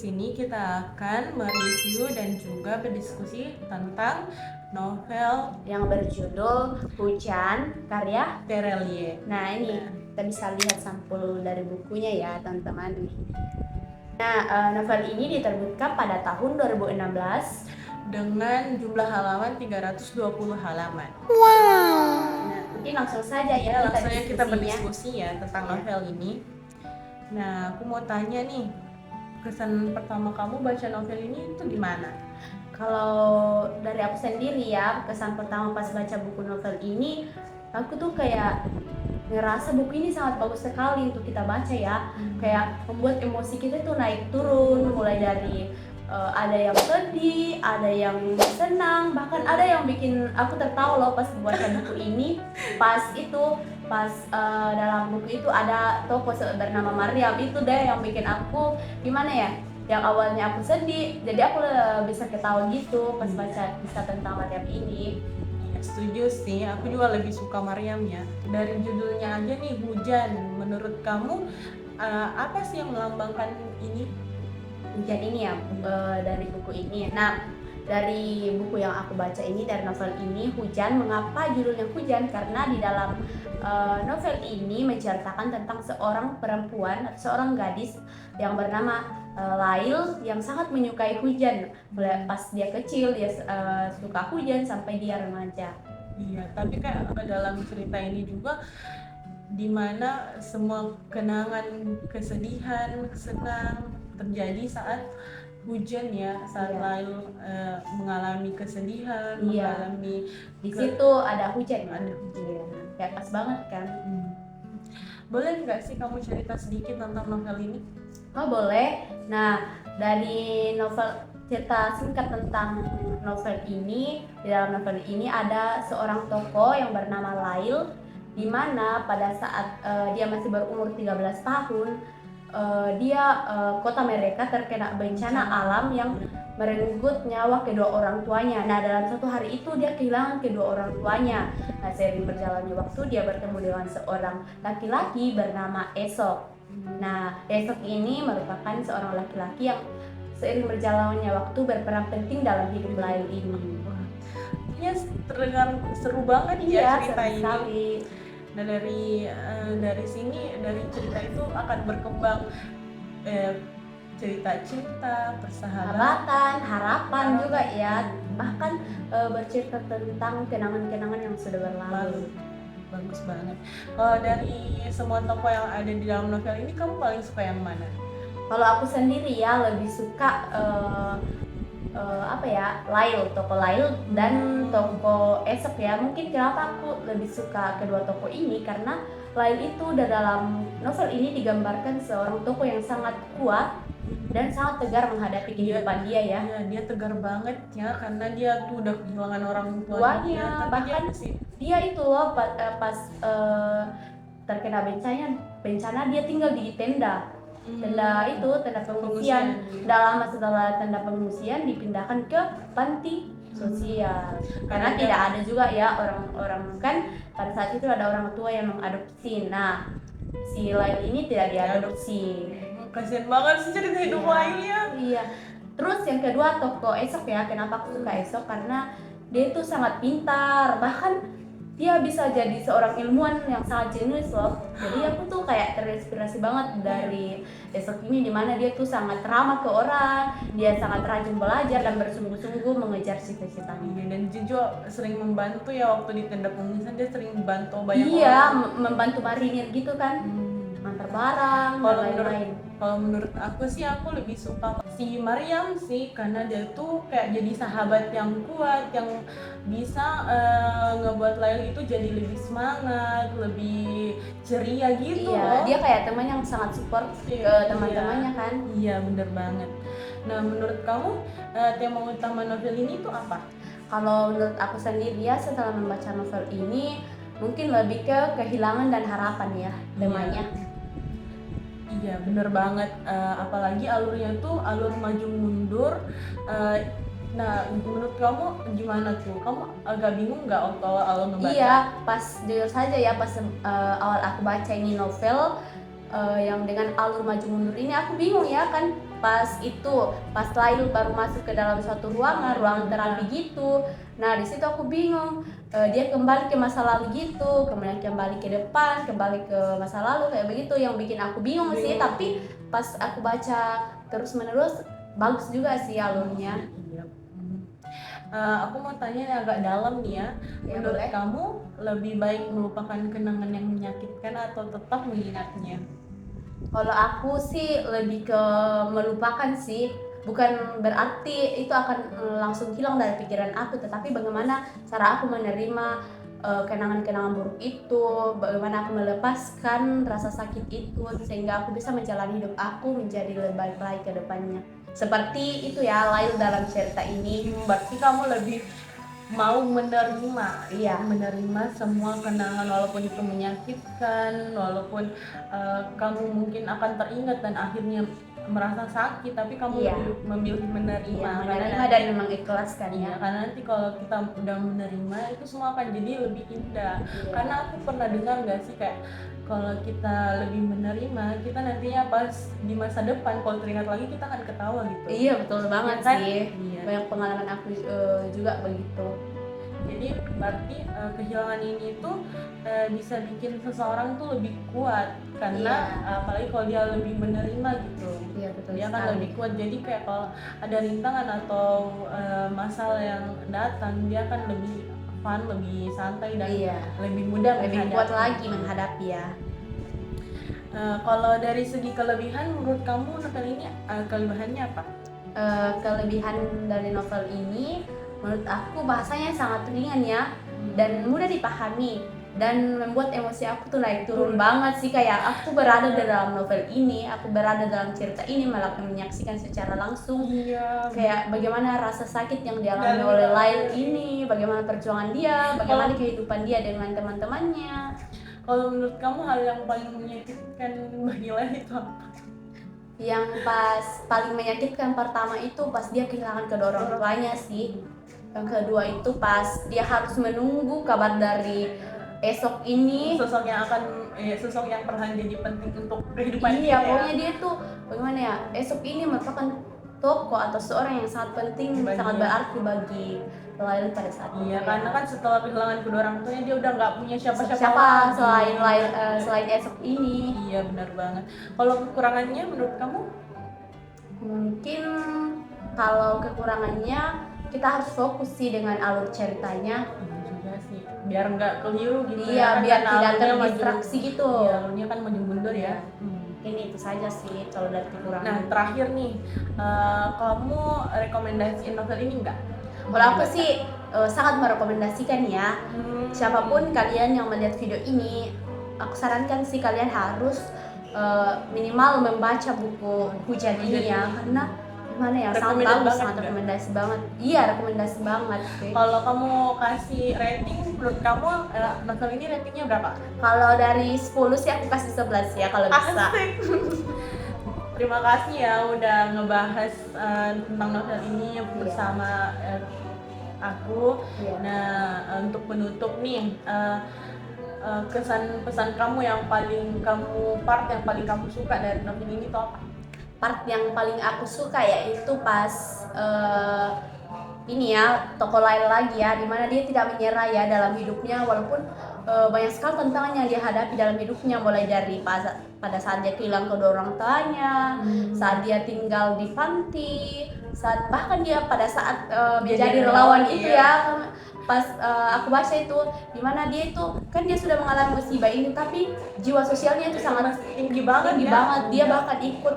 sini kita akan mereview dan juga berdiskusi tentang novel yang berjudul Hujan karya Terelie. Nah ini kita bisa lihat sampul dari bukunya ya teman-teman. Nah novel ini diterbitkan pada tahun 2016 dengan jumlah halaman 320 halaman. Nah mungkin langsung saja ya Langsung aja kita diskusinya. berdiskusi ya tentang novel ini. Nah, aku mau tanya nih, kesan pertama kamu baca novel ini itu gimana? Kalau dari aku sendiri ya, kesan pertama pas baca buku novel ini, aku tuh kayak ngerasa buku ini sangat bagus sekali untuk kita baca ya. Kayak membuat emosi kita tuh naik turun, mulai dari ada yang sedih, ada yang senang, bahkan ada yang bikin aku tertawa loh pas baca buku ini. Pas dalam buku itu ada tokoh bernama Maryam, itu deh yang bikin aku gimana ya, yang awalnya aku sedih jadi aku bisa ketawa gitu pas baca kisah tentang Maryam ini. Setuju sih, aku juga lebih suka Maryam ya. Dari judulnya aja nih, hujan. Menurut kamu apa sih yang melambangkan ini? Hujan ini ya, dari buku ini. Nah, dari buku yang aku baca ini, dari novel ini, Hujan. Mengapa judulnya Hujan? Karena di dalam novel ini menceritakan tentang seorang perempuan, seorang gadis yang bernama Lail yang sangat menyukai hujan. Pas dia kecil dia suka hujan sampai dia remaja. Iya, tapi kayak dalam cerita ini juga dimana semua kenangan kesedihan, senang terjadi saat hujan ya, saat Lail mengalami kesedihan, mengalami di situ ada hujan. Kayak pas banget kan. Boleh nggak sih kamu cerita sedikit tentang novel ini? Oh boleh. Nah dari novel, cerita singkat tentang novel ini, di dalam novel ini ada seorang tokoh yang bernama Lail, di mana pada saat dia masih berumur 13 tahun, kota mereka terkena bencana alam yang merenggut nyawa kedua orang tuanya. Nah dalam satu hari itu dia kehilangan kedua orang tuanya. Nah seiring berjalannya waktu dia bertemu dengan seorang laki-laki bernama Esok. Nah Esok ini merupakan seorang laki-laki yang seiring berjalannya waktu berperan penting dalam hidup Lail ini. Ya terdengar seru banget ya cerita ini. Sekali. Nah dari sini, dari cerita itu akan berkembang cerita cinta, persahabatan, harapan juga ya, bahkan bercerita tentang kenangan-kenangan yang sudah berlalu. Bagus banget. Kalau dari semua tokoh yang ada di dalam novel ini, kamu paling suka yang mana? Kalau aku sendiri ya lebih suka Lail, tokoh Lail dan tokoh Esok ya. Mungkin kenapa aku lebih suka kedua tokoh ini, karena Lail itu dalam novel ini digambarkan seorang tokoh yang sangat kuat dan sangat tegar menghadapi kehidupan dia ya. Dia tegar banget ya, karena dia tuh udah kehilangan orang tuanya. Bahkan dia itu loh pas terkena bencana dia tinggal di tenda itu, tenda pengungsian. Lama setelah tenda pengungsian dipindahkan ke panti sosial karena tidak ada juga ya orang kan pada saat itu ada orang tua yang mengadopsi. Nah si Lail ini tidak diadopsi. Kasian banget sih cerita hidup Lailnya. Iya. Terus yang kedua tokoh Esok ya. Kenapa aku suka Esok? Karena dia itu sangat pintar, bahkan dia bisa jadi seorang ilmuwan yang sangat jenius loh. Jadi aku tuh kayak terinspirasi banget dari Esok ini, dimana dia tuh sangat ramah ke orang, dia sangat rajin belajar dan bersungguh-sungguh mengejar cita-citanya. Dan juga sering membantu ya, waktu di tenda pengungsian dia sering membantu banyak orang. Iya, membantu marinir gitu kan, antar barang dan lain-lain. Kalau menurut aku sih, aku lebih suka si Maryam sih, karena dia tuh kayak jadi sahabat yang kuat, yang bisa ngebuat Lail itu jadi lebih semangat, lebih ceria gitu. Iya, dia kayak teman yang sangat support ke teman-temannya kan. Iya, bener banget. Nah, menurut kamu tema utama novel ini tuh apa? Kalau menurut aku sendiri ya, setelah membaca novel ini mungkin lebih ke kehilangan dan harapan ya temanya. Iya bener banget, apalagi alurnya tuh alur maju mundur. Nah menurut kamu gimana tuh? Kamu agak bingung nggak waktu awal ngebaca? Iya, pas jujur saja ya, pas awal aku baca ini novel yang dengan alur maju mundur ini aku bingung ya kan. pas Lail baru masuk ke dalam suatu ruangan terapi gitu. Nah di situ aku bingung, dia kembali ke masa lalu gitu, kemudian kembali ke depan, kembali ke masa lalu kayak begitu, yang bikin aku bingung sih. Tapi pas aku baca terus menerus bagus juga sih alurnya. Iya. Aku mau tanya yang agak dalam nih ya. Ya, Menurut boleh. kamu lebih baik melupakan kenangan yang menyakitkan atau tetap mengingatnya? Kalau aku sih lebih ke melupakan sih, bukan berarti itu akan langsung hilang dari pikiran aku, tetapi bagaimana cara aku menerima kenangan-kenangan buruk itu, bagaimana aku melepaskan rasa sakit itu sehingga aku bisa menjalani hidup aku menjadi lebih baik lagi ke depannya. Seperti itu ya Lail dalam cerita ini. Berarti kamu lebih mau menerima, Iya. menerima semua kenangan walaupun itu menyakitkan, walaupun kamu mungkin akan teringat dan akhirnya merasa sakit, tapi kamu Iya. lebih memilih menerima. Iya, Karena menerima nanti- dan mengikhlaskan Iya, ya. karena nanti kalau kita udah menerima itu semua akan jadi lebih indah. Iya. Karena aku pernah dengar nggak sih kayak kalau kita lebih menerima, kita nantinya pas di masa depan kalau teringat lagi kita akan ketawa gitu. Iya betul banget Iya kan? sih. Iya. Banyak pengalaman aku juga begitu. Jadi berarti kehilangan ini tuh bisa bikin seseorang tuh lebih kuat karena apalagi kalau dia lebih menerima gitu. Iya betul Dia akan sekali. lebih kuat. Jadi kayak kalau ada rintangan atau masalah yang datang, dia akan lebih fun, lebih santai dan Iya. lebih mudah Lebih menghadapi. kuat lagi menghadapi ya. Kalau dari segi kelebihan, menurut kamu novel ini kelebihannya apa? Kelebihan dari novel ini menurut aku bahasanya sangat ringan ya dan mudah dipahami dan membuat emosi aku tuh naik turun banget sih. Kayak aku berada dalam novel ini, aku berada dalam cerita ini, malah menyaksikan secara langsung Iya. kayak bagaimana rasa sakit yang dialami oleh Lail ini, bagaimana perjuangan dia, bagaimana kehidupan dia dengan teman-temannya. Kalau menurut kamu hal yang paling menyakitkan bagi Lail itu apa? Yang paling menyakitkan pertama itu pas dia kehilangan kedua orang tuanya sih. Yang kedua itu pas dia harus menunggu kabar dari esok ini. Sosok yang perlahan jadi penting untuk kehidupan Iya, dia. pokoknya dia tuh bagaimana ya, esok ini merupakan tokoh atau seorang yang sangat penting, Bagi sangat dia. berarti bagi Lail pada saat itu. Iya, ya. karena kan setelah kehilangan kedua orang tuanya dia udah nggak punya siapa-siapa Siapa lagi. selain Lail, selain esok ini? Iya, benar banget. Kalau kekurangannya menurut kamu? Mungkin kalau kekurangannya kita harus fokus sih dengan alur ceritanya. Iya juga sih, biar nggak keliru gitu. Iya, ya kan, biar karena tidak alurnya terdistraksi gitu. Iya, alurnya kan maju mundur ya. Ini itu saja sih kalau dari kekurangan. Nah, terakhir nih, kamu rekomendasiin novel ini nggak? Kalau aku sih sangat merekomendasikan ya. Siapapun kalian yang melihat video ini, aku sarankan sih kalian harus minimal membaca buku Hujan ini ya, karena gimana ya, sangat Recommended bagus, banget sangat nggak? rekomendasi banget. Iya, rekomendasi banget sih. Kalau kamu kasih rating, menurut kamu novel ini ratingnya berapa? Kalau dari 10 sih aku kasih 11 ya kalau bisa. Asik. Terima kasih ya udah ngebahas tentang novel ini bersama aku. Iya. Nah, untuk penutup nih, kesan pesan kamu yang paling kamu suka dari novel ini tuh apa? Part yang paling aku suka yaitu pas ini ya, tokoh Lail lagi ya, dimana dia tidak menyerah ya dalam hidupnya walaupun banyak sekali tantangan yang dia hadapi dalam hidupnya, mulai dari pada saat dia kehilangan kedua orang tuanya, saat dia tinggal di panti, saat bahkan dia pada saat menjadi relawan itu ya. Pas aku baca itu dimana dia itu kan dia sudah mengalami musibah ini tapi jiwa sosialnya itu sangat tinggi banget. Dia bahkan ikut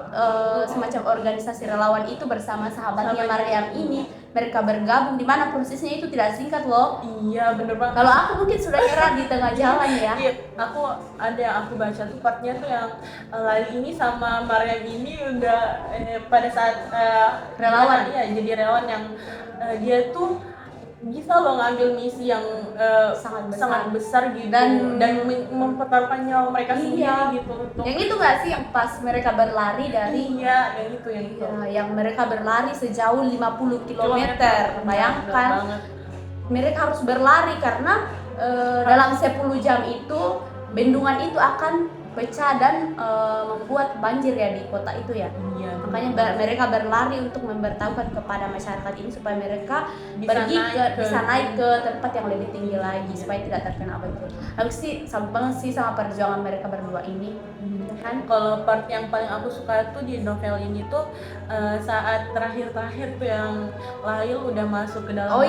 semacam organisasi relawan itu bersama sahabatnya Maryam ini. Mereka bergabung, dimana prosesnya itu tidak singkat loh. Iya, bener banget. Kalau aku mungkin sudah nyerah di tengah jalan ya. Iya, aku baca tuh partnya tuh yang Lail ini sama Maryam ini udah pada saat Relawan. Iya, jadi relawan yang dia tuh bisa loh ngambil misi yang sangat besar gitu dan mempertaruhkan nyawa mereka sendiri gitu untuk yang itu nggak sih yang pas mereka berlari dari yang itu yang mereka berlari sejauh 50 km. Bayangkan mereka harus berlari karena dalam 10 jam itu bendungan itu akan pecah dan membuat banjir ya di kota itu ya. Iya, Makanya mereka berlari untuk memberitahukan kepada masyarakat ini supaya mereka bisa naik ke tempat yang lebih tinggi lagi supaya tidak terkena banjir. Aku sih salut banget sih sama perjuangan mereka berdua ini. Kan? Kalau part yang paling aku suka tuh di novel ini tuh saat terakhir tuh yang Lail udah masuk ke dalam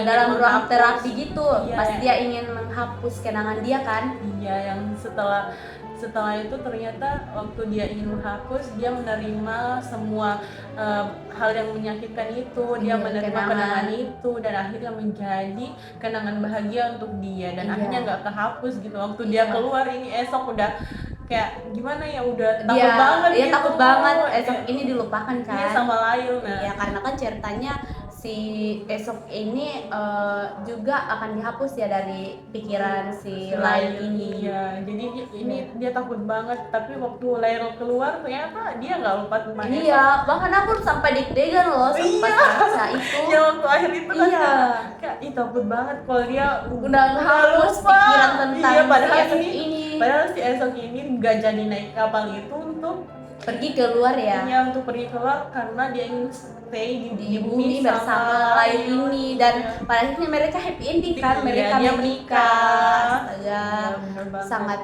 dalam ruang terapi gitu. Iya, Pas dia ingin menghapus kenangan dia kan. Iya, yang setelah itu ternyata waktu dia ingin menghapus, dia menerima semua hal yang menyakitkan itu, dia menerima kenangan itu dan akhirnya menjadi kenangan bahagia untuk dia dan akhirnya nggak kehapus gitu. Waktu dia keluar ini esok udah kayak gimana ya, udah takut banget gitu. Takut banget esok kayak, ini dilupakan kan. Iya, sama Lail. Ya karena kan ceritanya si esok ini juga akan dihapus ya dari pikiran si Lail ini. Iya, jadi ini dia takut banget, tapi waktu Lail keluar ternyata dia nggak lupa tentang esok. Iya, bahkan aku sampai deg-degan loh sampai baca itu. Ya waktu akhir itu kan kayak takut banget kalau dia udah hapus pikiran tentang padahal si esok ini. Padahal si esok ini nggak jadi naik kapal itu untuk pergi keluar ya. Iya, untuk pergi keluar karena dia ingin stay di bumi bersama Lail ini dan pada akhirnya mereka happy ending kan, mereka dia menikah. Astaga, sangat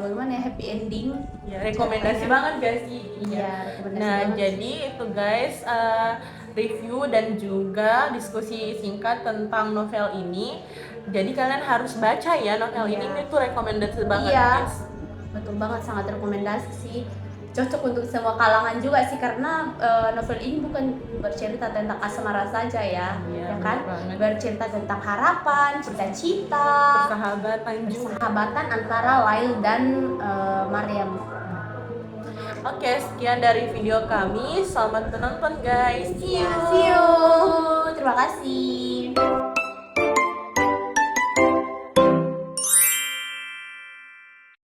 bagaimana ya, happy ending. Ya, rekomendasi banget guys sih. Iya, rekomendasi nah, banget. jadi itu guys review dan juga diskusi singkat tentang novel ini. Jadi kalian harus baca ya novel ini tuh rekomendasi banget guys. Betul banget, sangat rekomendasi sih. Cocok untuk semua kalangan juga sih karena novel ini bukan bercerita tentang asmara saja ya, ya kan? Bercerita tentang harapan, cita-cita, persahabatan antara Lail dan Maryam. Oke, sekian dari video kami. Selamat menonton guys. See you. Terima kasih.